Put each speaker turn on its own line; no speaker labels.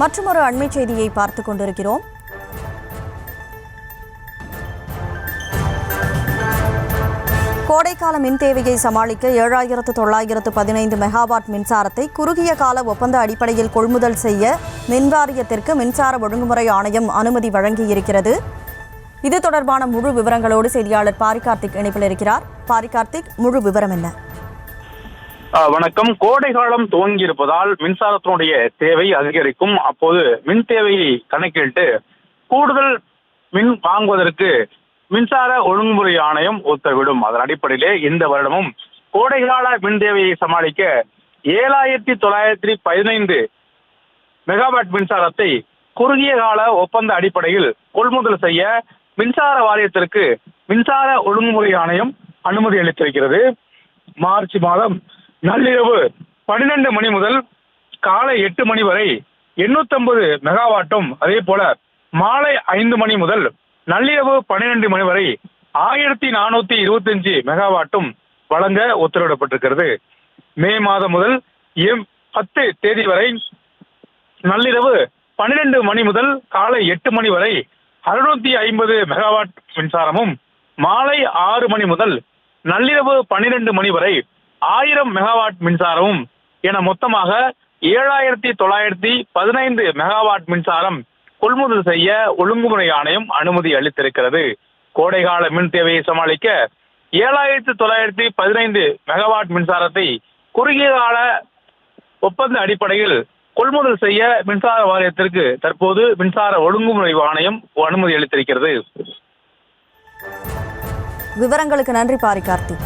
மற்றொரு அண்மை செய்தியை பார்த்துக் கொண்டிருக்கிறோம். கோடைக்கால மின் தேவையை சமாளிக்க 7,915 மெகாவாட் மின்சாரத்தை குறுகிய கால ஒப்பந்த அடிப்படையில் கொள்முதல் செய்ய மின்வாரியத்திற்கு மின்சார ஒழுங்குமுறை ஆணையம் அனுமதி வழங்கியிருக்கிறது. இது தொடர்பான முழு விவரங்களோடு செய்தியாளர் பாரிகார்த்திக் இணைப்பில் இருக்கிறார். பாரிகார்த்திக், முழு விவரம் என்ன?
வணக்கம். கோடை காலம் துவங்கி இருப்பதால் மின்சாரத்தினுடைய தேவை அதிகரிக்கும். அப்போது மின் தேவையை கணக்கிட்டு கூடுதல் மின் வாங்குவதற்கு மின்சார ஒழுங்குமுறை ஆணையம் உத்தரவிடும். அதன் அடிப்படையிலே இந்த வருடமும் கோடைகால மின் தேவையை சமாளிக்க 7,915 மெகாவாட் மின்சாரத்தை குறுகிய கால ஒப்பந்த அடிப்படையில் கொள்முதல் செய்ய மின்சார வாரியத்திற்கு மின்சார ஒழுங்குமுறை ஆணையம் அனுமதி அளித்திருக்கிறது. மார்ச் மாதம் நள்ளிரவு 12 மணி முதல் காலை 8 மணி வரை 850 மெகாவாட்டும், அதே போல மாலை 5 மணி முதல் நள்ளிரவு 12 மணி வரை 1,425 மெகாவாட்டும் வழங்க உத்தரவிடப்பட்டிருக்கிறது. மே மாதம் முதல் 10 தேதி வரை நள்ளிரவு 12 மணி முதல் காலை 8 மணி வரை 650 மெகாவாட் மின்சாரமும், மாலை 6 மணி முதல் நள்ளிரவு 12 மணி வரை 1000 மெகாவாட் மின்சாரமும் என மொத்தமாக 7,915 மெகாவாட் மின்சாரம் கொள்முதல் செய்ய ஒழுங்குமுறை ஆணையம் அனுமதி அளித்திருக்கிறது. கோடைகால மின் தேவையை சமாளிக்க 7,915 மெகாவாட் மின்சாரத்தை குறுகிய கால ஒப்பந்த அடிப்படையில் கொள்முதல் செய்ய மின்சார வாரியத்திற்கு தற்போது மின்சார ஒழுங்குமுறை ஆணையம் அனுமதி அளித்திருக்கிறது.
விவரங்களுக்கு நன்றி பாரிகார்த்திக்.